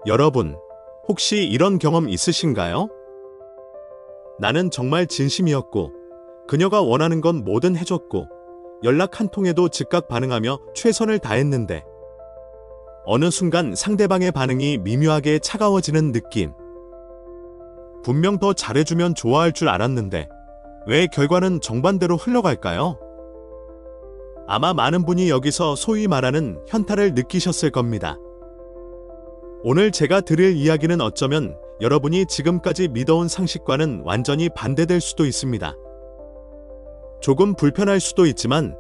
여러분, 혹시 이런 경험 있으신가요? 나는 정말 진심이었고, 그녀가 원하는 건 뭐든 해줬고, 연락 한 통에도 즉각 반응하며 최선을 다했는데, 어느 순간 상대방의 반응이 미묘하게 차가워지는 느낌. 분명 더 잘해주면 좋아할 줄 알았는데, 왜 결과는 정반대로 흘러갈까요? 아마 많은 분이 여기서 소위 말하는 현타를 느끼셨을 겁니다. 오늘 제가 드릴 이야기는 어쩌면 여러분이 지금까지 믿어온 상식과는 완전히 반대될 수도 있습니다. 조금 불편할 수도 있지만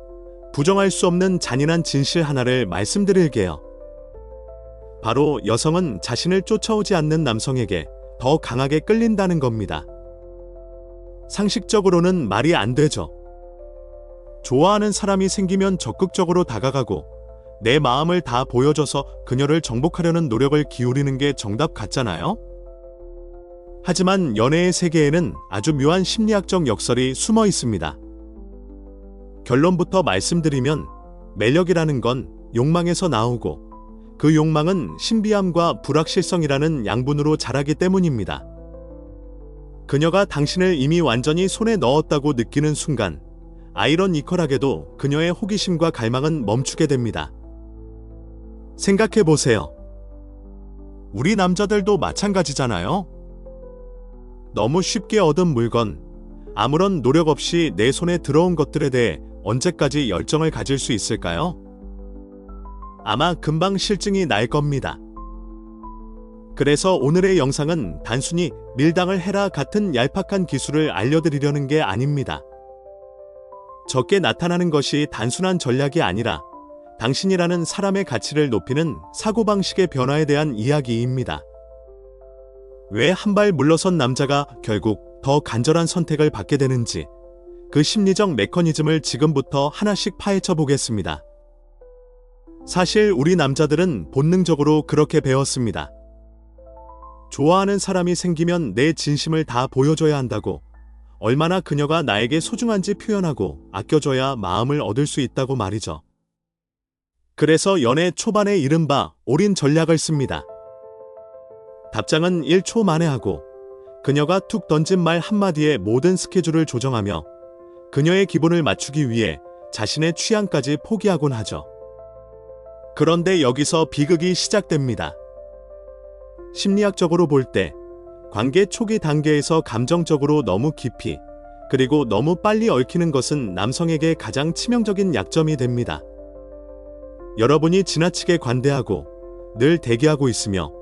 부정할 수 없는 잔인한 진실 하나를 말씀드릴게요. 바로 여성은 자신을 쫓아오지 않는 남성에게 더 강하게 끌린다는 겁니다. 상식적으로는 말이 안 되죠. 좋아하는 사람이 생기면 적극적으로 다가가고 내 마음을 다 보여줘서 그녀를 정복하려는 노력을 기울이는 게 정답 같잖아요? 하지만 연애의 세계에는 아주 묘한 심리학적 역설이 숨어 있습니다. 결론부터 말씀드리면 매력이라는 건 욕망에서 나오고 그 욕망은 신비함과 불확실성이라는 양분으로 자라기 때문입니다. 그녀가 당신을 이미 완전히 손에 넣었다고 느끼는 순간 아이러니컬하게도 그녀의 호기심과 갈망은 멈추게 됩니다. 생각해보세요. 우리 남자들도 마찬가지잖아요. 너무 쉽게 얻은 물건, 아무런 노력 없이 내 손에 들어온 것들에 대해 언제까지 열정을 가질 수 있을까요? 아마 금방 실증이 날 겁니다. 그래서 오늘의 영상은 단순히 밀당을 해라 같은 얄팍한 기술을 알려드리려는 게 아닙니다. 적게 나타나는 것이 단순한 전략이 아니라 당신이라는 사람의 가치를 높이는 사고방식의 변화에 대한 이야기입니다. 왜 한 발 물러선 남자가 결국 더 간절한 선택을 받게 되는지 그 심리적 메커니즘을 지금부터 하나씩 파헤쳐 보겠습니다. 사실 우리 남자들은 본능적으로 그렇게 배웠습니다. 좋아하는 사람이 생기면 내 진심을 다 보여줘야 한다고, 얼마나 그녀가 나에게 소중한지 표현하고 아껴줘야 마음을 얻을 수 있다고 말이죠. 그래서 연애 초반에 이른바 올인 전략을 씁니다. 답장은 1초 만에 하고 그녀가 툭 던진 말 한마디에 모든 스케줄을 조정하며 그녀의 기분을 맞추기 위해 자신의 취향까지 포기하곤 하죠. 그런데 여기서 비극이 시작됩니다. 심리학적으로 볼 때 관계 초기 단계에서 감정적으로 너무 깊이 그리고 너무 빨리 얽히는 것은 남성에게 가장 치명적인 약점이 됩니다. 여러분이 지나치게 관대하고 늘 대기하고 있으며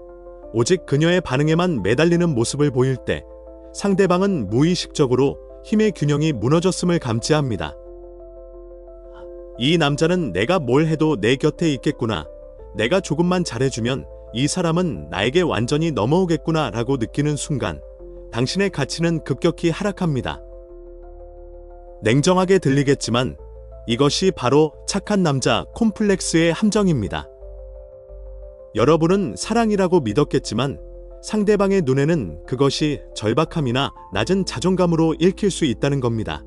오직 그녀의 반응에만 매달리는 모습을 보일 때 상대방은 무의식적으로 힘의 균형이 무너졌음을 감지합니다. 이 남자는 내가 뭘 해도 내 곁에 있겠구나. 내가 조금만 잘해주면 이 사람은 나에게 완전히 넘어오겠구나 라고 느끼는 순간 당신의 가치는 급격히 하락합니다. 냉정하게 들리겠지만 이것이 바로 착한 남자 콤플렉스의 함정입니다. 여러분은 사랑이라고 믿었겠지만 상대방의 눈에는 그것이 절박함이나 낮은 자존감으로 읽힐 수 있다는 겁니다.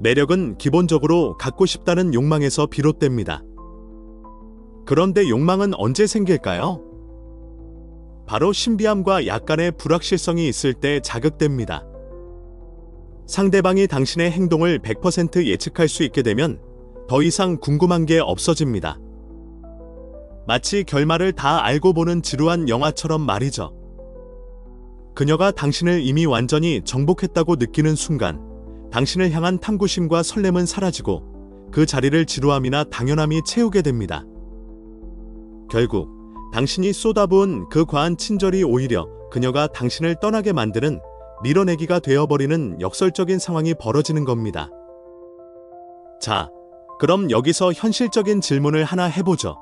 매력은 기본적으로 갖고 싶다는 욕망에서 비롯됩니다. 그런데 욕망은 언제 생길까요? 바로 신비함과 약간의 불확실성이 있을 때 자극됩니다. 상대방이 당신의 행동을 100% 예측할 수 있게 되면 더 이상 궁금한 게 없어집니다. 마치 결말을 다 알고 보는 지루한 영화처럼 말이죠. 그녀가 당신을 이미 완전히 정복했다고 느끼는 순간 당신을 향한 탐구심과 설렘은 사라지고 그 자리를 지루함이나 당연함이 채우게 됩니다. 결국 당신이 쏟아부은 그 과한 친절이 오히려 그녀가 당신을 떠나게 만드는 밀어내기가 되어버리는 역설적인 상황이 벌어지는 겁니다. 자, 그럼 여기서 현실적인 질문을 하나 해보죠.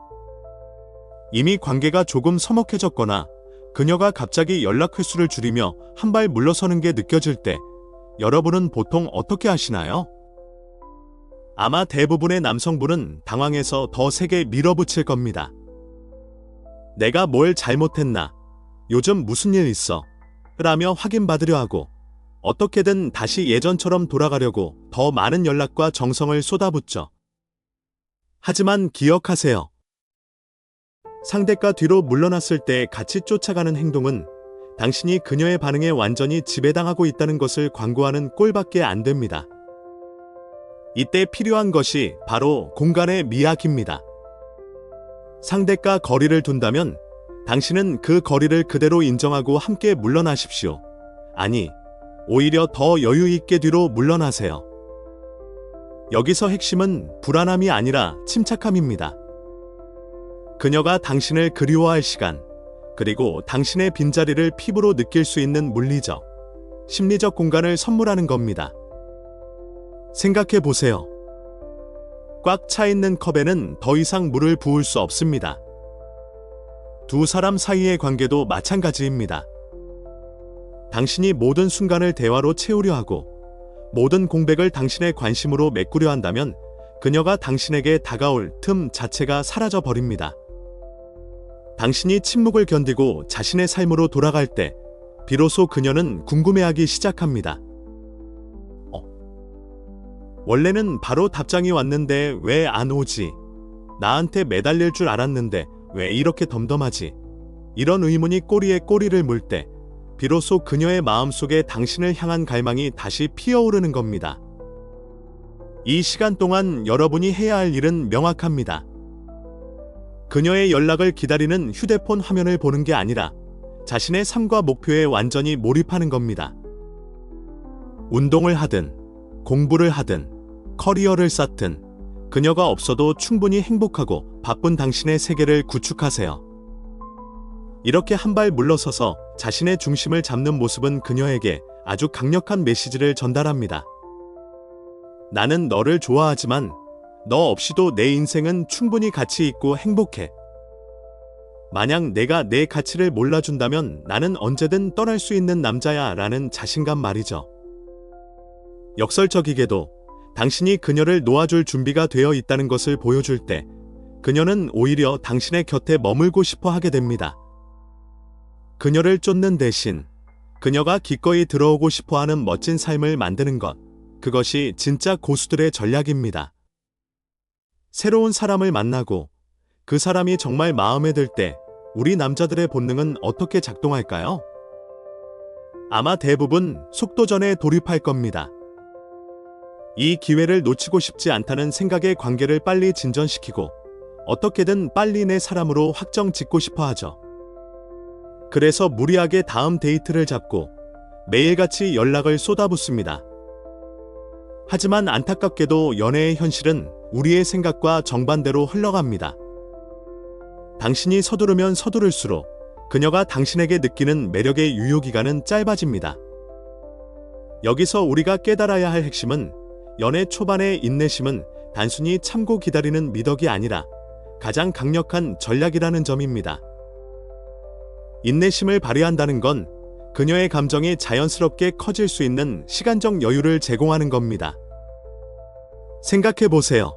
이미 관계가 조금 서먹해졌거나 그녀가 갑자기 연락 횟수를 줄이며 한 발 물러서는 게 느껴질 때 여러분은 보통 어떻게 하시나요? 아마 대부분의 남성분은 당황해서 더 세게 밀어붙일 겁니다. 내가 뭘 잘못했나? 요즘 무슨 일 있어? 라며 확인받으려 하고 어떻게든 다시 예전처럼 돌아가려고 더 많은 연락과 정성을 쏟아붓죠. 하지만 기억하세요. 상대가 뒤로 물러났을 때 같이 쫓아가는 행동은 당신이 그녀의 반응에 완전히 지배당하고 있다는 것을 광고하는 꼴밖에 안 됩니다. 이때 필요한 것이 바로 공간의 미학입니다. 상대가 거리를 둔다면 당신은 그 거리를 그대로 인정하고 함께 물러나십시오. 아니, 오히려 더 여유 있게 뒤로 물러나세요. 여기서 핵심은 불안함이 아니라 침착함입니다. 그녀가 당신을 그리워할 시간, 그리고 당신의 빈자리를 피부로 느낄 수 있는 물리적, 심리적 공간을 선물하는 겁니다. 생각해 보세요. 꽉 차 있는 컵에는 더 이상 물을 부을 수 없습니다. 두 사람 사이의 관계도 마찬가지입니다. 당신이 모든 순간을 대화로 채우려 하고 모든 공백을 당신의 관심으로 메꾸려 한다면 그녀가 당신에게 다가올 틈 자체가 사라져 버립니다. 당신이 침묵을 견디고 자신의 삶으로 돌아갈 때 비로소 그녀는 궁금해하기 시작합니다. 원래는 바로 답장이 왔는데 왜 안 오지? 나한테 매달릴 줄 알았는데 왜 이렇게 덤덤하지? 이런 의문이 꼬리에 꼬리를 물 때 비로소 그녀의 마음속에 당신을 향한 갈망이 다시 피어오르는 겁니다. 이 시간 동안 여러분이 해야 할 일은 명확합니다. 그녀의 연락을 기다리는 휴대폰 화면을 보는 게 아니라 자신의 삶과 목표에 완전히 몰입하는 겁니다. 운동을 하든 공부를 하든 커리어를 쌓든 그녀가 없어도 충분히 행복하고 바쁜 당신의 세계를 구축하세요. 이렇게 한 발 물러서서 자신의 중심을 잡는 모습은 그녀에게 아주 강력한 메시지를 전달합니다. 나는 너를 좋아하지만 너 없이도 내 인생은 충분히 가치 있고 행복해. 만약 내가 내 가치를 몰라준다면 나는 언제든 떠날 수 있는 남자야 라는 자신감 말이죠. 역설적이게도 당신이 그녀를 놓아줄 준비가 되어 있다는 것을 보여줄 때 그녀는 오히려 당신의 곁에 머물고 싶어 하게 됩니다. 그녀를 쫓는 대신 그녀가 기꺼이 들어오고 싶어 하는 멋진 삶을 만드는 것, 그것이 진짜 고수들의 전략입니다. 새로운 사람을 만나고 그 사람이 정말 마음에 들 때 우리 남자들의 본능은 어떻게 작동할까요? 아마 대부분 속도전에 돌입할 겁니다. 이 기회를 놓치고 싶지 않다는 생각에 관계를 빨리 진전시키고 어떻게든 빨리 내 사람으로 확정 짓고 싶어 하죠. 그래서 무리하게 다음 데이트를 잡고 매일같이 연락을 쏟아붓습니다. 하지만 안타깝게도 연애의 현실은 우리의 생각과 정반대로 흘러갑니다. 당신이 서두르면 서두를수록 그녀가 당신에게 느끼는 매력의 유효기간은 짧아집니다. 여기서 우리가 깨달아야 할 핵심은 연애 초반의 인내심은 단순히 참고 기다리는 미덕이 아니라 가장 강력한 전략이라는 점입니다. 인내심을 발휘한다는 건 그녀의 감정이 자연스럽게 커질 수 있는 시간적 여유를 제공하는 겁니다. 생각해 보세요.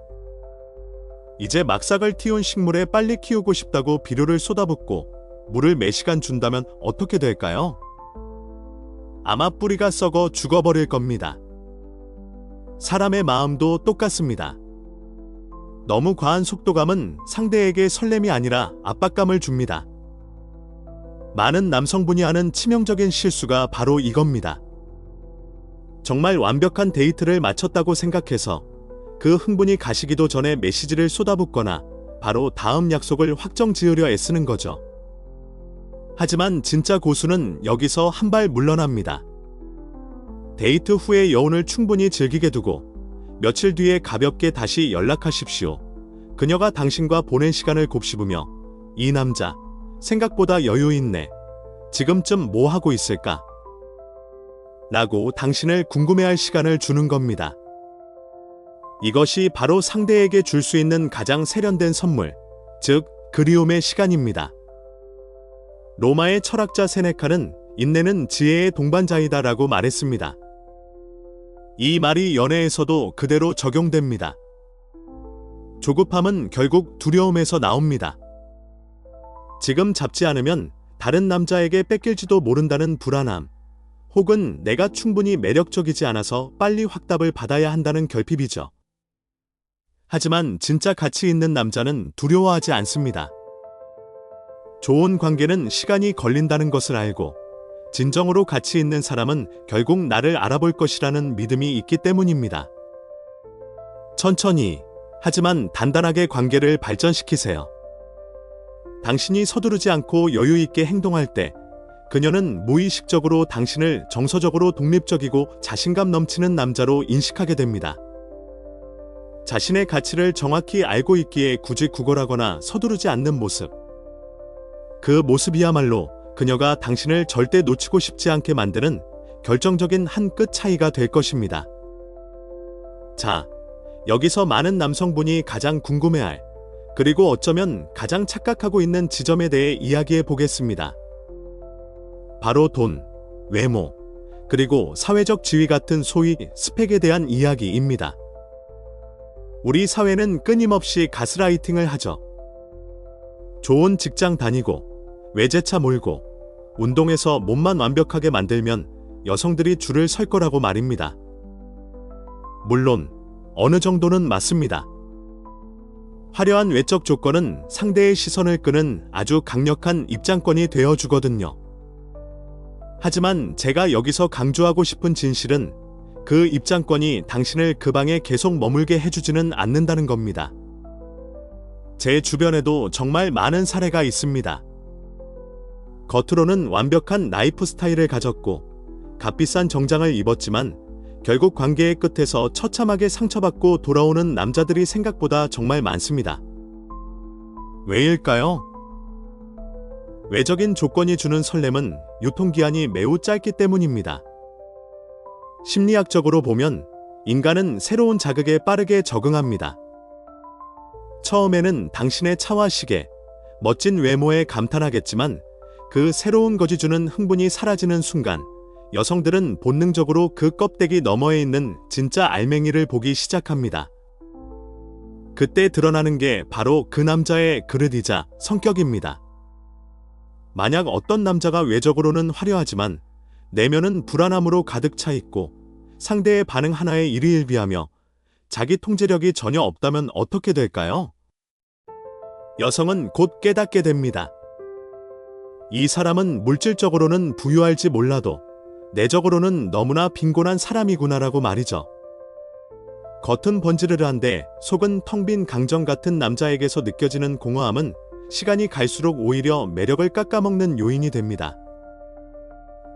이제 막삭을 틔운 식물에 빨리 키우고 싶다고 비료를 쏟아붓고 물을 매시간 준다면 어떻게 될까요? 아마 뿌리가 썩어 죽어버릴 겁니다. 사람의 마음도 똑같습니다. 너무 과한 속도감은 상대에게 설렘이 아니라 압박감을 줍니다. 많은 남성분이 하는 치명적인 실수가 바로 이겁니다. 정말 완벽한 데이트를 마쳤다고 생각해서 그 흥분이 가시기도 전에 메시지를 쏟아붓거나 바로 다음 약속을 확정 지으려 애쓰는 거죠. 하지만 진짜 고수는 여기서 한 발 물러납니다. 데이트 후의 여운을 충분히 즐기게 두고 며칠 뒤에 가볍게 다시 연락하십시오. 그녀가 당신과 보낸 시간을 곱씹으며 이 남자 생각보다 여유 있네. 지금쯤 뭐 하고 있을까? 라고 당신을 궁금해할 시간을 주는 겁니다. 이것이 바로 상대에게 줄 수 있는 가장 세련된 선물, 즉 그리움의 시간입니다. 로마의 철학자 세네카는 인내는 지혜의 동반자이다라고 말했습니다. 이 말이 연애에서도 그대로 적용됩니다. 조급함은 결국 두려움에서 나옵니다. 지금 잡지 않으면 다른 남자에게 뺏길지도 모른다는 불안함, 혹은 내가 충분히 매력적이지 않아서 빨리 확답을 받아야 한다는 결핍이죠. 하지만 진짜 가치 있는 남자는 두려워하지 않습니다. 좋은 관계는 시간이 걸린다는 것을 알고 진정으로 가치 있는 사람은 결국 나를 알아볼 것이라는 믿음이 있기 때문입니다. 천천히, 하지만 단단하게 관계를 발전시키세요. 당신이 서두르지 않고 여유 있게 행동할 때 그녀는 무의식적으로 당신을 정서적으로 독립적이고 자신감 넘치는 남자로 인식하게 됩니다. 자신의 가치를 정확히 알고 있기에 굳이 구걸하거나 서두르지 않는 모습. 그 모습이야말로 그녀가 당신을 절대 놓치고 싶지 않게 만드는 결정적인 한 끗 차이가 될 것입니다. 자, 여기서 많은 남성분이 가장 궁금해할, 그리고 어쩌면 가장 착각하고 있는 지점에 대해 이야기해 보겠습니다. 바로 돈, 외모, 그리고 사회적 지위 같은 소위 스펙에 대한 이야기입니다. 우리 사회는 끊임없이 가스라이팅을 하죠. 좋은 직장 다니고, 외제차 몰고, 운동해서 몸만 완벽하게 만들면 여성들이 줄을 설 거라고 말입니다. 물론 어느 정도는 맞습니다. 화려한 외적 조건은 상대의 시선을 끄는 아주 강력한 입장권이 되어주거든요. 하지만 제가 여기서 강조하고 싶은 진실은 그 입장권이 당신을 그 방에 계속 머물게 해주지는 않는다는 겁니다. 제 주변에도 정말 많은 사례가 있습니다. 겉으로는 완벽한 라이프 스타일을 가졌고 값비싼 정장을 입었지만 결국 관계의 끝에서 처참하게 상처받고 돌아오는 남자들이 생각보다 정말 많습니다. 왜일까요? 외적인 조건이 주는 설렘은 유통기한이 매우 짧기 때문입니다. 심리학적으로 보면 인간은 새로운 자극에 빠르게 적응합니다. 처음에는 당신의 차와 시계, 멋진 외모에 감탄하겠지만 그 새로운 것이 주는 흥분이 사라지는 순간 여성들은 본능적으로 그 껍데기 너머에 있는 진짜 알맹이를 보기 시작합니다. 그때 드러나는 게 바로 그 남자의 그릇이자 성격입니다. 만약 어떤 남자가 외적으로는 화려하지만 내면은 불안함으로 가득 차 있고 상대의 반응 하나에 일희일비하며 자기 통제력이 전혀 없다면 어떻게 될까요? 여성은 곧 깨닫게 됩니다. 이 사람은 물질적으로는 부유할지 몰라도 내적으로는 너무나 빈곤한 사람이구나라고 말이죠. 겉은 번지르르한데 속은 텅 빈 강정 같은 남자에게서 느껴지는 공허함은 시간이 갈수록 오히려 매력을 깎아먹는 요인이 됩니다.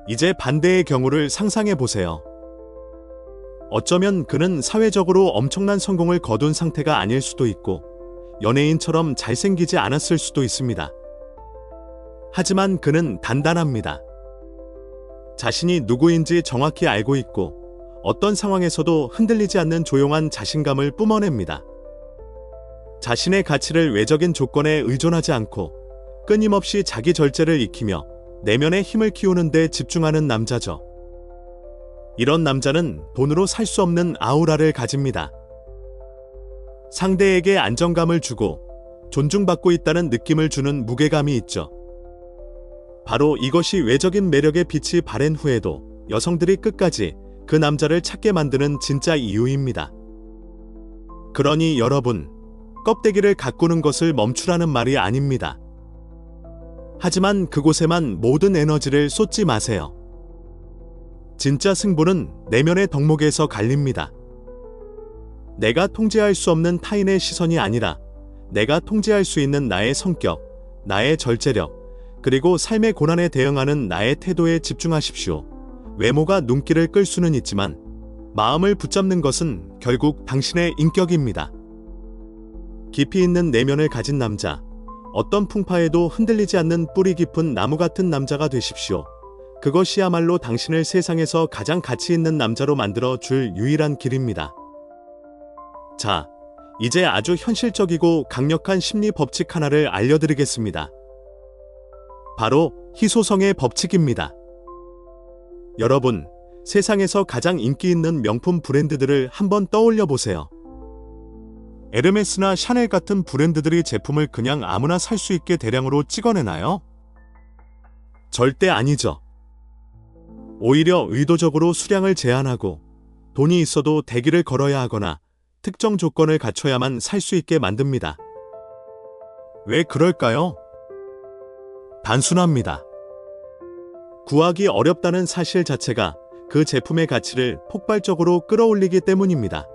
이제 반대의 경우를 상상해 보세요. 어쩌면 그는 사회적으로 엄청난 성공을 거둔 상태가 아닐 수도 있고 연예인처럼 잘생기지 않았을 수도 있습니다. 하지만 그는 단단합니다. 자신이 누구인지 정확히 알고 있고 어떤 상황에서도 흔들리지 않는 조용한 자신감을 뿜어냅니다. 자신의 가치를 외적인 조건에 의존하지 않고 끊임없이 자기 절제를 익히며 내면의 힘을 키우는 데 집중하는 남자죠. 이런 남자는 돈으로 살 수 없는 아우라를 가집니다. 상대에게 안정감을 주고 존중받고 있다는 느낌을 주는 무게감이 있죠. 바로 이것이 외적인 매력의 빛이 바랜 후에도 여성들이 끝까지 그 남자를 찾게 만드는 진짜 이유입니다. 그러니 여러분, 껍데기를 가꾸는 것을 멈추라는 말이 아닙니다. 하지만 그곳에만 모든 에너지를 쏟지 마세요. 진짜 승부는 내면의 덕목에서 갈립니다. 내가 통제할 수 없는 타인의 시선이 아니라 내가 통제할 수 있는 나의 성격, 나의 절제력, 그리고 삶의 고난에 대응하는 나의 태도에 집중하십시오. 외모가 눈길을 끌 수는 있지만 마음을 붙잡는 것은 결국 당신의 인격입니다. 깊이 있는 내면을 가진 남자, 어떤 풍파에도 흔들리지 않는 뿌리 깊은 나무 같은 남자가 되십시오. 그것이야말로 당신을 세상에서 가장 가치 있는 남자로 만들어 줄 유일한 길입니다. 자, 이제 아주 현실적이고 강력한 심리 법칙 하나를 알려드리겠습니다. 바로 희소성의 법칙입니다. 여러분, 세상에서 가장 인기 있는 명품 브랜드들을 한번 떠올려 보세요. 에르메스나 샤넬 같은 브랜드들이 제품을 그냥 아무나 살 수 있게 대량으로 찍어내나요? 절대 아니죠. 오히려 의도적으로 수량을 제한하고 돈이 있어도 대기를 걸어야 하거나 특정 조건을 갖춰야만 살 수 있게 만듭니다. 왜 그럴까요? 단순합니다. 구하기 어렵다는 사실 자체가 그 제품의 가치를 폭발적으로 끌어올리기 때문입니다.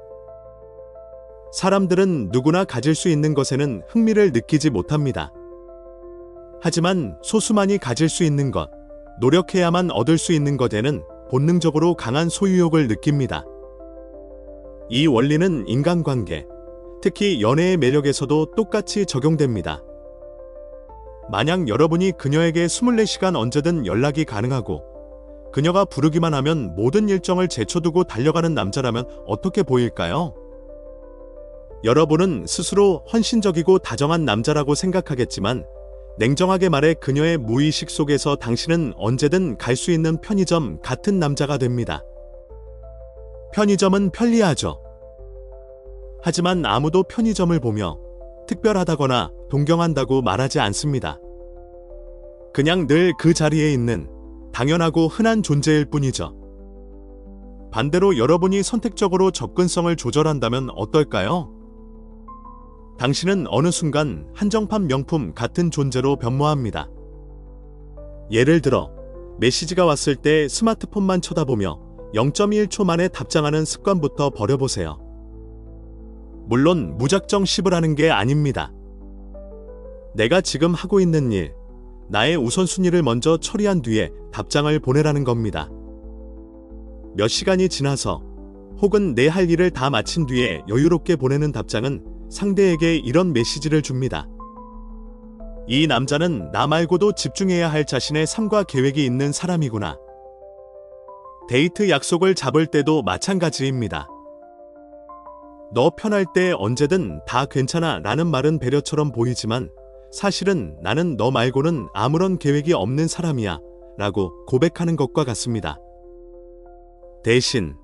사람들은 누구나 가질 수 있는 것에는 흥미를 느끼지 못합니다. 하지만 소수만이 가질 수 있는 것, 노력해야만 얻을 수 있는 것에는 본능적으로 강한 소유욕을 느낍니다. 이 원리는 인간관계, 특히 연애의 매력에서도 똑같이 적용됩니다. 만약 여러분이 그녀에게 24시간 언제든 연락이 가능하고 그녀가 부르기만 하면 모든 일정을 제쳐두고 달려가는 남자라면 어떻게 보일까요? 여러분은 스스로 헌신적이고 다정한 남자라고 생각하겠지만 냉정하게 말해 그녀의 무의식 속에서 당신은 언제든 갈 수 있는 편의점 같은 남자가 됩니다. 편의점은 편리하죠. 하지만 아무도 편의점을 보며 특별하다거나 동경한다고 말하지 않습니다. 그냥 늘 그 자리에 있는 당연하고 흔한 존재일 뿐이죠. 반대로 여러분이 선택적으로 접근성을 조절한다면 어떨까요? 당신은 어느 순간 한정판 명품 같은 존재로 변모합니다. 예를 들어 메시지가 왔을 때 스마트폰만 쳐다보며 0.1초 만에 답장하는 습관부터 버려보세요. 물론 무작정 씹으라는 게 아닙니다. 내가 지금 하고 있는 일, 나의 우선순위를 먼저 처리한 뒤에 답장을 보내라는 겁니다. 몇 시간이 지나서 혹은 내 할 일을 다 마친 뒤에 여유롭게 보내는 답장은 상대에게 이런 메시지를 줍니다. 이 남자는 나 말고도 집중해야 할 자신의 삶과 계획이 있는 사람이구나. 데이트 약속을 잡을 때도 마찬가지입니다. 너 편할 때 언제든 다 괜찮아 라는 말은 배려처럼 보이지만 사실은 나는 너 말고는 아무런 계획이 없는 사람이야 라고 고백하는 것과 같습니다. 대신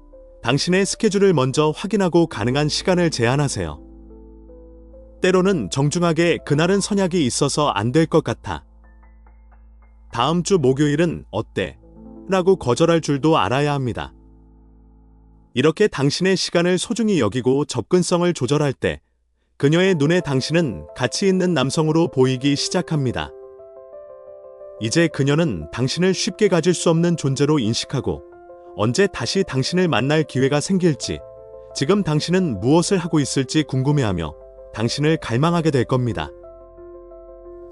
당신의 스케줄을 먼저 확인하고 가능한 시간을 제한하세요. 때로는 정중하게 그날은 선약이 있어서 안 될 것 같아. 다음 주 목요일은 어때? 라고 거절할 줄도 알아야 합니다. 이렇게 당신의 시간을 소중히 여기고 접근성을 조절할 때 그녀의 눈에 당신은 가치 있는 남성으로 보이기 시작합니다. 이제 그녀는 당신을 쉽게 가질 수 없는 존재로 인식하고 언제 다시 당신을 만날 기회가 생길지, 지금 당신은 무엇을 하고 있을지 궁금해하며 당신을 갈망하게 될 겁니다.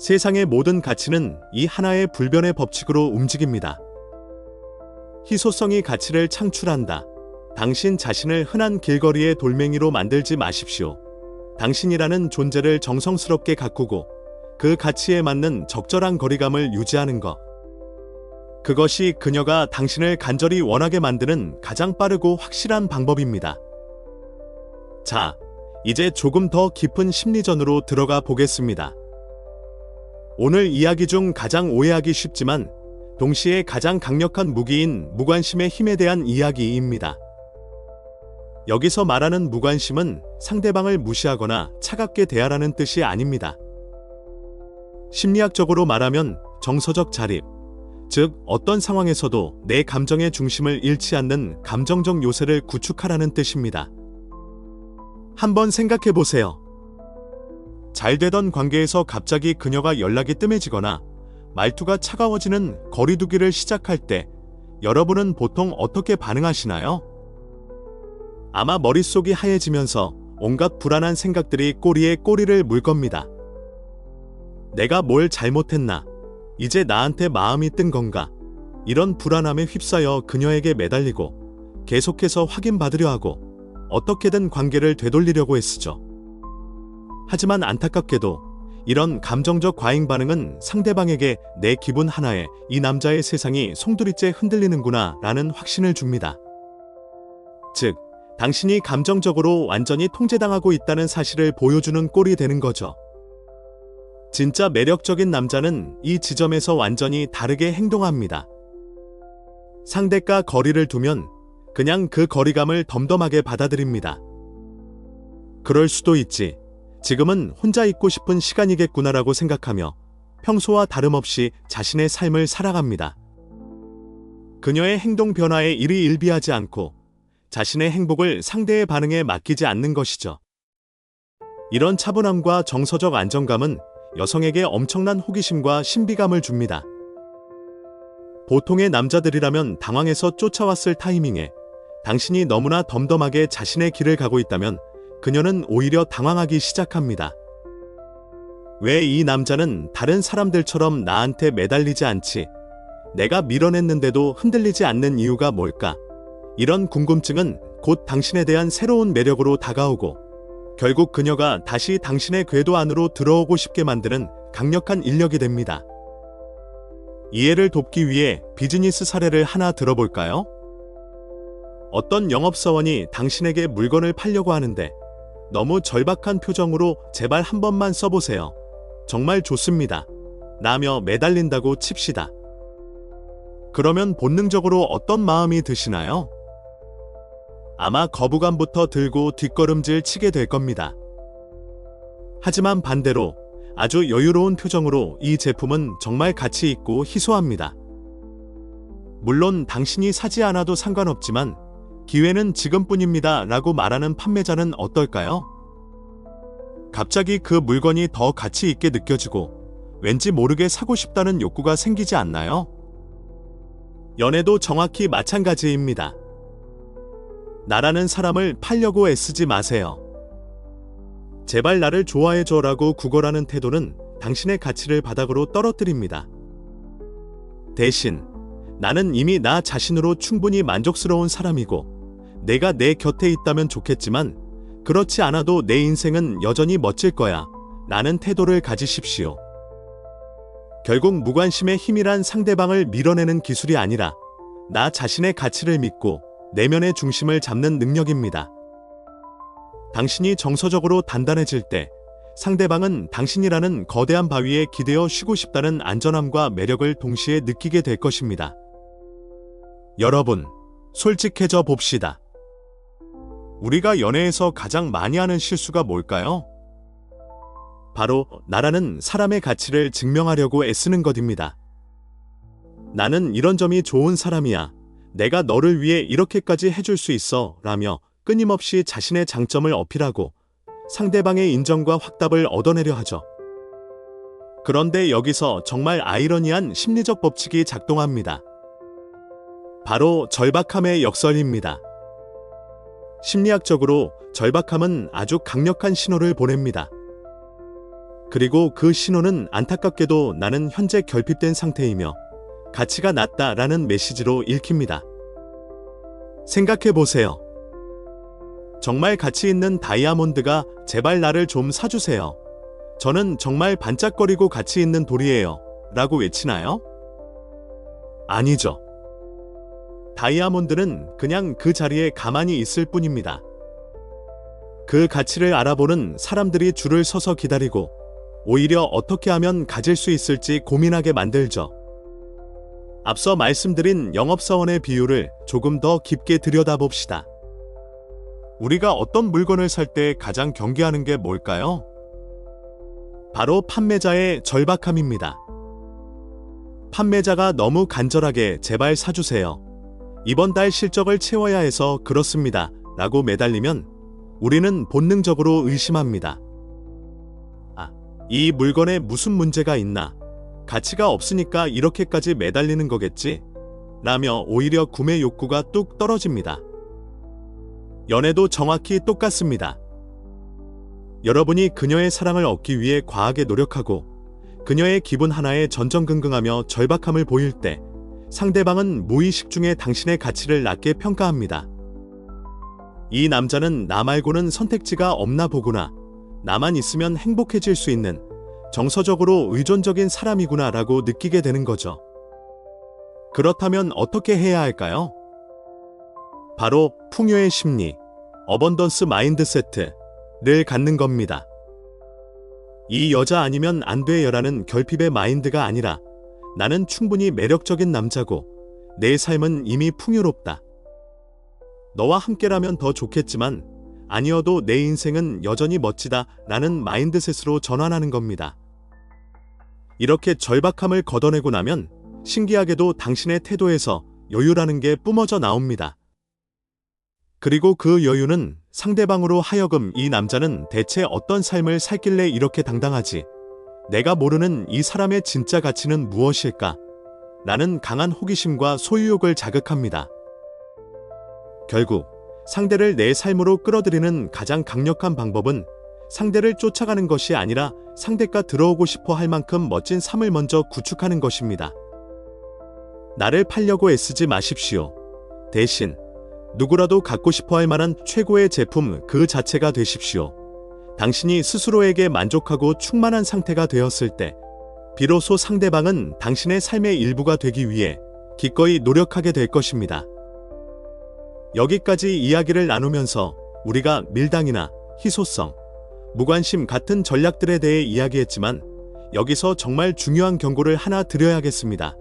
세상의 모든 가치는 이 하나의 불변의 법칙으로 움직입니다. 희소성이 가치를 창출한다. 당신 자신을 흔한 길거리의 돌멩이로 만들지 마십시오. 당신이라는 존재를 정성스럽게 가꾸고 그 가치에 맞는 적절한 거리감을 유지하는 것. 그것이 그녀가 당신을 간절히 원하게 만드는 가장 빠르고 확실한 방법입니다. 자, 이제 조금 더 깊은 심리전으로 들어가 보겠습니다. 오늘 이야기 중 가장 오해하기 쉽지만 동시에 가장 강력한 무기인 무관심의 힘에 대한 이야기입니다. 여기서 말하는 무관심은 상대방을 무시하거나 차갑게 대하라는 뜻이 아닙니다. 심리학적으로 말하면 정서적 자립, 즉 어떤 상황에서도 내 감정의 중심을 잃지 않는 감정적 요새를 구축하라는 뜻입니다. 한번 생각해 보세요. 잘 되던 관계에서 갑자기 그녀가 연락이 뜸해지거나 말투가 차가워지는 거리두기를 시작할 때 여러분은 보통 어떻게 반응하시나요? 아마 머릿속이 하얘지면서 온갖 불안한 생각들이 꼬리에 꼬리를 물 겁니다. 내가 뭘 잘못했나? 이제 나한테 마음이 뜬 건가? 이런 불안함에 휩싸여 그녀에게 매달리고 계속해서 확인받으려 하고 어떻게든 관계를 되돌리려고 애쓰죠. 하지만 안타깝게도 이런 감정적 과잉 반응은 상대방에게 내 기분 하나에 이 남자의 세상이 송두리째 흔들리는구나 라는 확신을 줍니다. 즉, 당신이 감정적으로 완전히 통제당하고 있다는 사실을 보여주는 꼴이 되는 거죠. 진짜 매력적인 남자는 이 지점에서 완전히 다르게 행동합니다. 상대과 거리를 두면 그냥 그 거리감을 덤덤하게 받아들입니다. 그럴 수도 있지. 지금은 혼자 있고 싶은 시간이겠구나라고 생각하며 평소와 다름없이 자신의 삶을 살아갑니다. 그녀의 행동 변화에 일희일비하지 않고 자신의 행복을 상대의 반응에 맡기지 않는 것이죠. 이런 차분함과 정서적 안정감은 여성에게 엄청난 호기심과 신비감을 줍니다. 보통의 남자들이라면 당황해서 쫓아왔을 타이밍에 당신이 너무나 덤덤하게 자신의 길을 가고 있다면 그녀는 오히려 당황하기 시작합니다. 왜 이 남자는 다른 사람들처럼 나한테 매달리지 않지? 내가 밀어냈는데도 흔들리지 않는 이유가 뭘까? 이런 궁금증은 곧 당신에 대한 새로운 매력으로 다가오고 결국 그녀가 다시 당신의 궤도 안으로 들어오고 싶게 만드는 강력한 인력이 됩니다. 이해를 돕기 위해 비즈니스 사례를 하나 들어볼까요? 어떤 영업사원이 당신에게 물건을 팔려고 하는데 너무 절박한 표정으로 제발 한 번만 써보세요. 정말 좋습니다. 라며 매달린다고 칩시다. 그러면 본능적으로 어떤 마음이 드시나요? 아마 거부감부터 들고 뒷걸음질 치게 될 겁니다. 하지만 반대로 아주 여유로운 표정으로 이 제품은 정말 가치 있고 희소합니다. 물론 당신이 사지 않아도 상관없지만 기회는 지금뿐입니다 라고 말하는 판매자는 어떨까요? 갑자기 그 물건이 더 가치 있게 느껴지고 왠지 모르게 사고 싶다는 욕구가 생기지 않나요? 연애도 정확히 마찬가지입니다. 나라는 사람을 팔려고 애쓰지 마세요. 제발 나를 좋아해줘 라고 구걸하는 태도는 당신의 가치를 바닥으로 떨어뜨립니다. 대신 나는 이미 나 자신으로 충분히 만족스러운 사람이고 내가 내 곁에 있다면 좋겠지만 그렇지 않아도 내 인생은 여전히 멋질 거야 라는 태도를 가지십시오. 결국 무관심의 힘이란 상대방을 밀어내는 기술이 아니라 나 자신의 가치를 믿고 내면의 중심을 잡는 능력입니다. 당신이 정서적으로 단단해질 때 상대방은 당신이라는 거대한 바위에 기대어 쉬고 싶다는 안전함과 매력을 동시에 느끼게 될 것입니다. 여러분, 솔직해져 봅시다. 우리가 연애에서 가장 많이 하는 실수가 뭘까요? 바로 나라는 사람의 가치를 증명하려고 애쓰는 것입니다. 나는 이런 점이 좋은 사람이야. 내가 너를 위해 이렇게까지 해줄 수 있어. 라며 끊임없이 자신의 장점을 어필하고 상대방의 인정과 확답을 얻어내려 하죠. 그런데 여기서 정말 아이러니한 심리적 법칙이 작동합니다. 바로 절박함의 역설입니다. 심리학적으로 절박함은 아주 강력한 신호를 보냅니다. 그리고 그 신호는 안타깝게도 나는 현재 결핍된 상태이며 가치가 낮다라는 메시지로 읽힙니다. 생각해보세요. 정말 가치 있는 다이아몬드가 제발 나를 좀 사주세요. 저는 정말 반짝거리고 가치 있는 돌이에요. 라고 외치나요? 아니죠. 다이아몬드는 그냥 그 자리에 가만히 있을 뿐입니다. 그 가치를 알아보는 사람들이 줄을 서서 기다리고 오히려 어떻게 하면 가질 수 있을지 고민하게 만들죠. 앞서 말씀드린 영업사원의 비유를 조금 더 깊게 들여다봅시다. 우리가 어떤 물건을 살 때 가장 경계하는 게 뭘까요? 바로 판매자의 절박함입니다. 판매자가 너무 간절하게 제발 사주세요. 이번 달 실적을 채워야 해서 그렇습니다. 라고 매달리면 우리는 본능적으로 의심합니다. 이 물건에 무슨 문제가 있나? 가치가 없으니까 이렇게까지 매달리는 거겠지? 라며 오히려 구매 욕구가 뚝 떨어집니다. 연애도 정확히 똑같습니다. 여러분이 그녀의 사랑을 얻기 위해 과하게 노력하고 그녀의 기분 하나에 전전긍긍하며 절박함을 보일 때 상대방은 무의식 중에 당신의 가치를 낮게 평가합니다. 이 남자는 나 말고는 선택지가 없나 보구나. 나만 있으면 행복해질 수 있는 정서적으로 의존적인 사람이구나 라고 느끼게 되는 거죠. 그렇다면 어떻게 해야 할까요? 바로 풍요의 심리, 어번던스 마인드세트를 갖는 겁니다. 이 여자 아니면 안 돼요라는 결핍의 마인드가 아니라 나는 충분히 매력적인 남자고 내 삶은 이미 풍요롭다. 너와 함께라면 더 좋겠지만 아니어도 내 인생은 여전히 멋지다 라는 마인드셋으로 전환하는 겁니다. 이렇게 절박함을 걷어내고 나면 신기하게도 당신의 태도에서 여유라는 게 뿜어져 나옵니다. 그리고 그 여유는 상대방으로 하여금 이 남자는 대체 어떤 삶을 살길래 이렇게 당당하지? 내가 모르는 이 사람의 진짜 가치는 무엇일까? 라는 강한 호기심과 소유욕을 자극합니다. 결국 상대를 내 삶으로 끌어들이는 가장 강력한 방법은 상대를 쫓아가는 것이 아니라 상대가 들어오고 싶어 할 만큼 멋진 삶을 먼저 구축하는 것입니다. 나를 팔려고 애쓰지 마십시오. 대신 누구라도 갖고 싶어 할 만한 최고의 제품 그 자체가 되십시오. 당신이 스스로에게 만족하고 충만한 상태가 되었을 때 비로소 상대방은 당신의 삶의 일부가 되기 위해 기꺼이 노력하게 될 것입니다. 여기까지 이야기를 나누면서 우리가 밀당이나 희소성, 무관심 같은 전략들에 대해 이야기했지만 여기서 정말 중요한 경고를 하나 드려야겠습니다.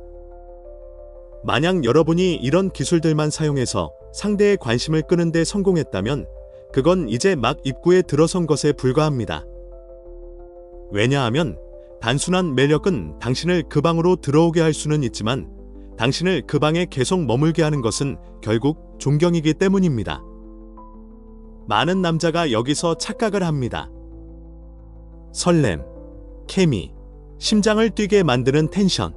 만약 여러분이 이런 기술들만 사용해서 상대의 관심을 끄는 데 성공했다면 그건 이제 막 입구에 들어선 것에 불과합니다. 왜냐하면 단순한 매력은 당신을 그 방으로 들어오게 할 수는 있지만 당신을 그 방에 계속 머물게 하는 것은 결국 존경이기 때문입니다. 많은 남자가 여기서 착각을 합니다. 설렘, 케미, 심장을 뛰게 만드는 텐션.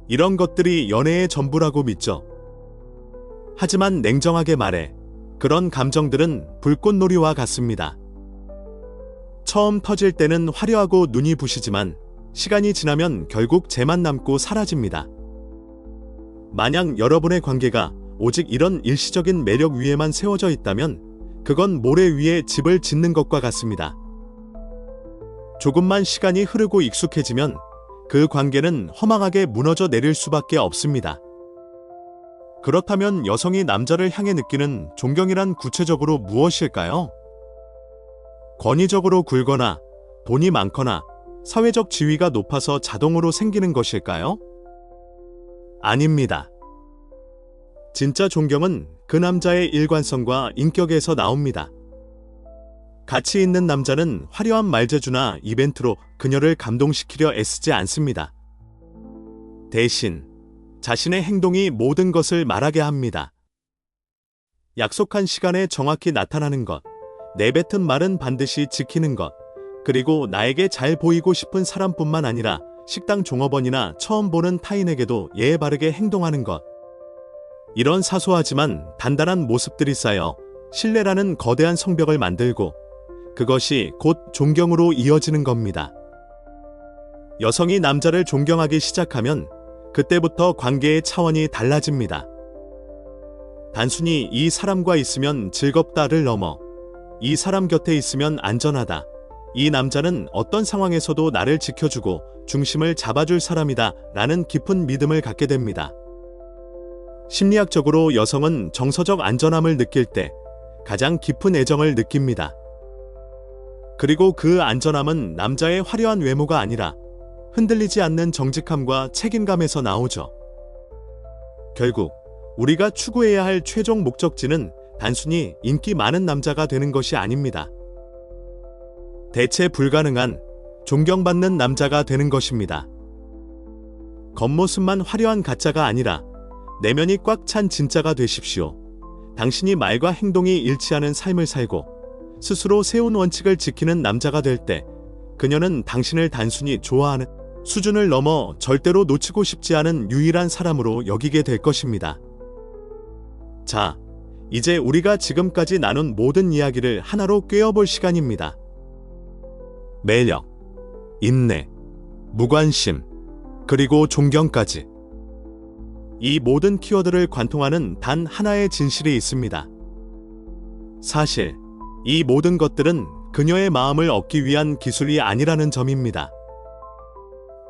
이런 것들이 연애의 전부라고 믿죠. 하지만 냉정하게 말해 그런 감정들은 불꽃놀이와 같습니다. 처음 터질 때는 화려하고 눈이 부시지만 시간이 지나면 결국 재만 남고 사라집니다. 만약 여러분의 관계가 오직 이런 일시적인 매력 위에만 세워져 있다면 그건 모래 위에 집을 짓는 것과 같습니다. 조금만 시간이 흐르고 익숙해지면 그 관계는 허망하게 무너져 내릴 수밖에 없습니다. 그렇다면 여성이 남자를 향해 느끼는 존경이란 구체적으로 무엇일까요? 권위적으로 굴거나 돈이 많거나 사회적 지위가 높아서 자동으로 생기는 것일까요? 아닙니다. 진짜 존경은 그 남자의 일관성과 인격에서 나옵니다. 가치 있는 남자는 화려한 말재주나 이벤트로 그녀를 감동시키려 애쓰지 않습니다. 대신 자신의 행동이 모든 것을 말하게 합니다. 약속한 시간에 정확히 나타나는 것, 내뱉은 말은 반드시 지키는 것, 그리고 나에게 잘 보이고 싶은 사람뿐만 아니라 식당 종업원이나 처음 보는 타인에게도 예의 바르게 행동하는 것. 이런 사소하지만 단단한 모습들이 쌓여 신뢰라는 거대한 성벽을 만들고 그것이 곧 존경으로 이어지는 겁니다. 여성이 남자를 존경하기 시작하면 그때부터 관계의 차원이 달라집니다. 단순히 이 사람과 있으면 즐겁다를 넘어 이 사람 곁에 있으면 안전하다. 이 남자는 어떤 상황에서도 나를 지켜주고 중심을 잡아줄 사람이다 라는 깊은 믿음을 갖게 됩니다. 심리학적으로 여성은 정서적 안전함을 느낄 때 가장 깊은 애정을 느낍니다. 그리고 그 안전함은 남자의 화려한 외모가 아니라 흔들리지 않는 정직함과 책임감에서 나오죠. 결국 우리가 추구해야 할 최종 목적지는 단순히 인기 많은 남자가 되는 것이 아닙니다. 대체 불가능한 존경받는 남자가 되는 것입니다. 겉모습만 화려한 가짜가 아니라 내면이 꽉 찬 진짜가 되십시오. 당신이 말과 행동이 일치하는 삶을 살고 스스로 세운 원칙을 지키는 남자가 될 때 그녀는 당신을 단순히 좋아하는 수준을 넘어 절대로 놓치고 싶지 않은 유일한 사람으로 여기게 될 것입니다. 자, 이제 우리가 지금까지 나눈 모든 이야기를 하나로 꿰어볼 시간입니다. 매력, 인내, 무관심, 그리고 존경까지. 이 모든 키워드를 관통하는 단 하나의 진실이 있습니다. 사실 이 모든 것들은 그녀의 마음을 얻기 위한 기술이 아니라는 점입니다.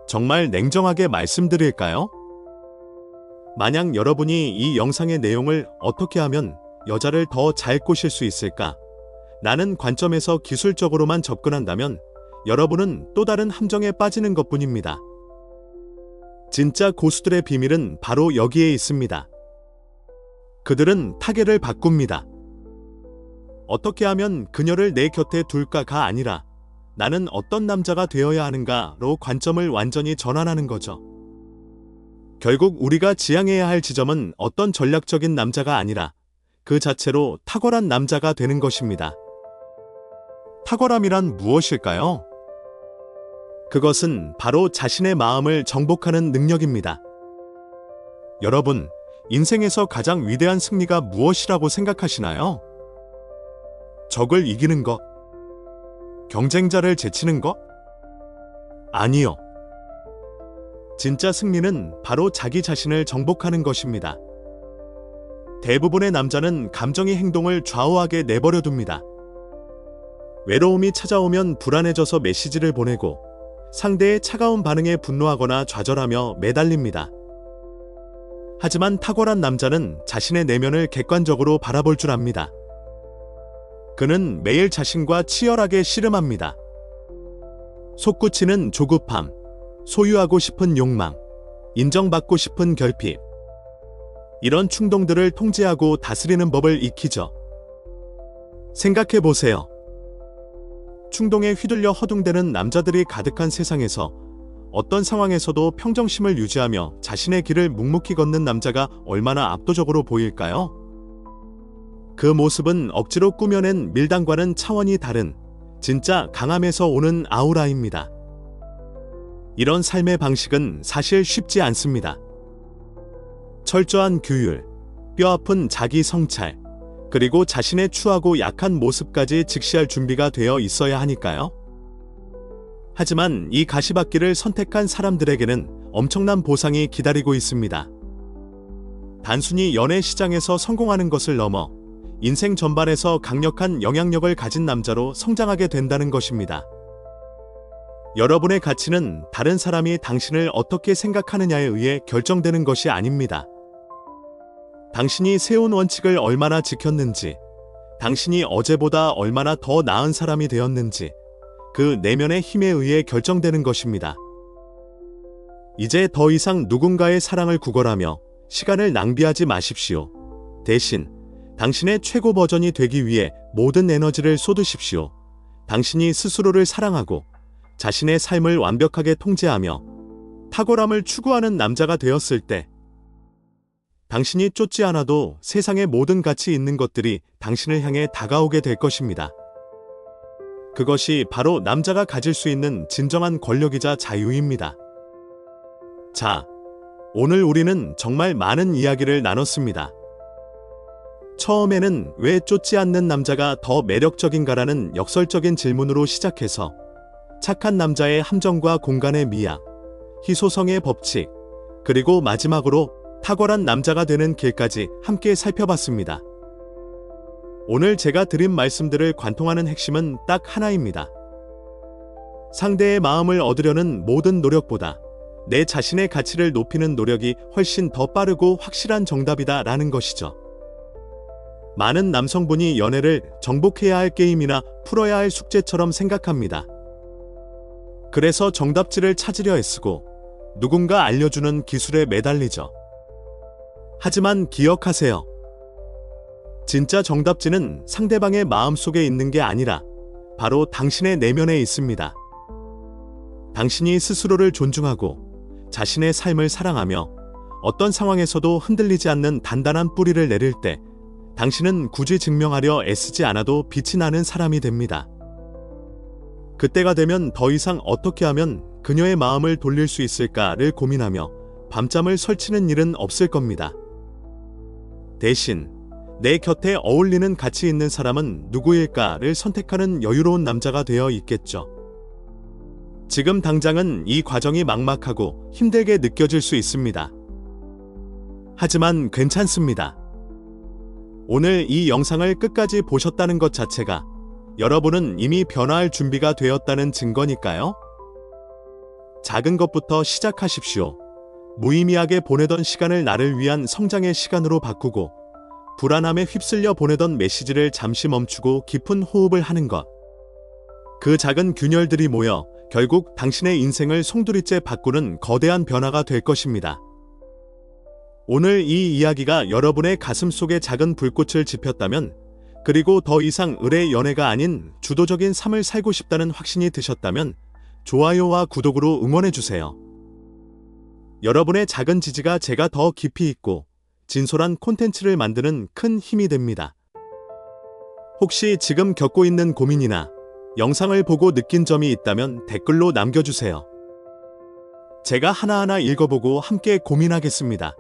정말 냉정하게 말씀드릴까요? 만약 여러분이 이 영상의 내용을 어떻게 하면 여자를 더 잘 꼬실 수 있을까? 라는 관점에서 기술적으로만 접근한다면 여러분은 또 다른 함정에 빠지는 것뿐입니다. 진짜 고수들의 비밀은 바로 여기에 있습니다. 그들은 타겟을 바꿉니다. 어떻게 하면 그녀를 내 곁에 둘까가 아니라 나는 어떤 남자가 되어야 하는가로 관점을 완전히 전환하는 거죠. 결국 우리가 지향해야 할 지점은 어떤 전략적인 남자가 아니라 그 자체로 탁월한 남자가 되는 것입니다. 탁월함이란 무엇일까요? 그것은 바로 자신의 마음을 정복하는 능력입니다. 여러분, 인생에서 가장 위대한 승리가 무엇이라고 생각하시나요? 적을 이기는 것? 경쟁자를 제치는 것? 아니요. 진짜 승리는 바로 자기 자신을 정복하는 것입니다. 대부분의 남자는 감정이 행동을 좌우하게 내버려 둡니다. 외로움이 찾아오면 불안해져서 메시지를 보내고 상대의 차가운 반응에 분노하거나 좌절하며 매달립니다. 하지만 탁월한 남자는 자신의 내면을 객관적으로 바라볼 줄 압니다. 그는 매일 자신과 치열하게 씨름합니다. 솟구치는 조급함, 소유하고 싶은 욕망, 인정받고 싶은 결핍. 이런 충동들을 통제하고 다스리는 법을 익히죠. 생각해 보세요. 충동에 휘둘려 허둥대는 남자들이 가득한 세상에서 어떤 상황에서도 평정심을 유지하며 자신의 길을 묵묵히 걷는 남자가 얼마나 압도적으로 보일까요? 그 모습은 억지로 꾸며낸 밀당과는 차원이 다른 진짜 강함에서 오는 아우라입니다. 이런 삶의 방식은 사실 쉽지 않습니다. 철저한 규율, 뼈아픈 자기 성찰, 그리고 자신의 추하고 약한 모습까지 직시할 준비가 되어 있어야 하니까요. 하지만 이 가시밭길을 선택한 사람들에게는 엄청난 보상이 기다리고 있습니다. 단순히 연애 시장에서 성공하는 것을 넘어 인생 전반에서 강력한 영향력을 가진 남자로 성장하게 된다는 것입니다. 여러분의 가치는 다른 사람이 당신을 어떻게 생각하느냐에 의해 결정되는 것이 아닙니다. 당신이 세운 원칙을 얼마나 지켰는지, 당신이 어제보다 얼마나 더 나은 사람이 되었는지, 그 내면의 힘에 의해 결정되는 것입니다. 이제 더 이상 누군가의 사랑을 구걸하며 시간을 낭비하지 마십시오. 대신 당신의 최고 버전이 되기 위해 모든 에너지를 쏟으십시오. 당신이 스스로를 사랑하고 자신의 삶을 완벽하게 통제하며 탁월함을 추구하는 남자가 되었을 때 당신이 쫓지 않아도 세상의 모든 가치 있는 것들이 당신을 향해 다가오게 될 것입니다. 그것이 바로 남자가 가질 수 있는 진정한 권력이자 자유입니다. 자, 오늘 우리는 정말 많은 이야기를 나눴습니다. 처음에는 왜 쫓지 않는 남자가 더 매력적인가라는 역설적인 질문으로 시작해서 착한 남자의 함정과 공간의 미학, 희소성의 법칙, 그리고 마지막으로 탁월한 남자가 되는 길까지 함께 살펴봤습니다. 오늘 제가 드린 말씀들을 관통하는 핵심은 딱 하나입니다. 상대의 마음을 얻으려는 모든 노력보다 내 자신의 가치를 높이는 노력이 훨씬 더 빠르고 확실한 정답이다 라는 것이죠. 많은 남성분이 연애를 정복해야 할 게임이나 풀어야 할 숙제처럼 생각합니다. 그래서 정답지를 찾으려 애쓰고 누군가 알려주는 기술에 매달리죠. 하지만 기억하세요. 진짜 정답지는 상대방의 마음속에 있는 게 아니라 바로 당신의 내면에 있습니다. 당신이 스스로를 존중하고 자신의 삶을 사랑하며 어떤 상황에서도 흔들리지 않는 단단한 뿌리를 내릴 때 당신은 굳이 증명하려 애쓰지 않아도 빛이 나는 사람이 됩니다. 그때가 되면 더 이상 어떻게 하면 그녀의 마음을 돌릴 수 있을까를 고민하며 밤잠을 설치는 일은 없을 겁니다. 대신 내 곁에 어울리는 가치 있는 사람은 누구일까를 선택하는 여유로운 남자가 되어 있겠죠. 지금 당장은 이 과정이 막막하고 힘들게 느껴질 수 있습니다. 하지만 괜찮습니다. 오늘 이 영상을 끝까지 보셨다는 것 자체가 여러분은 이미 변화할 준비가 되었다는 증거니까요. 작은 것부터 시작하십시오. 무의미하게 보내던 시간을 나를 위한 성장의 시간으로 바꾸고 불안함에 휩쓸려 보내던 메시지를 잠시 멈추고 깊은 호흡을 하는 것. 그 작은 균열들이 모여 결국 당신의 인생을 송두리째 바꾸는 거대한 변화가 될 것입니다. 오늘 이 이야기가 여러분의 가슴 속에 작은 불꽃을 지폈다면, 그리고 더 이상 을의 연애가 아닌 주도적인 삶을 살고 싶다는 확신이 드셨다면 좋아요와 구독으로 응원해주세요. 여러분의 작은 지지가 제가 더 깊이 있고 진솔한 콘텐츠를 만드는 큰 힘이 됩니다. 혹시 지금 겪고 있는 고민이나 영상을 보고 느낀 점이 있다면 댓글로 남겨주세요. 제가 하나하나 읽어보고 함께 고민하겠습니다.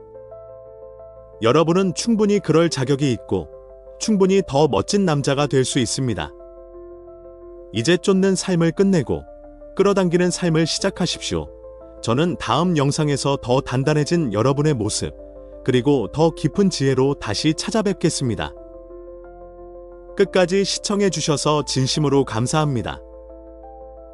여러분은 충분히 그럴 자격이 있고 충분히 더 멋진 남자가 될 수 있습니다. 이제 쫓는 삶을 끝내고 끌어당기는 삶을 시작하십시오. 저는 다음 영상에서 더 단단해진 여러분의 모습, 그리고 더 깊은 지혜로 다시 찾아뵙겠습니다. 끝까지 시청해주셔서 진심으로 감사합니다.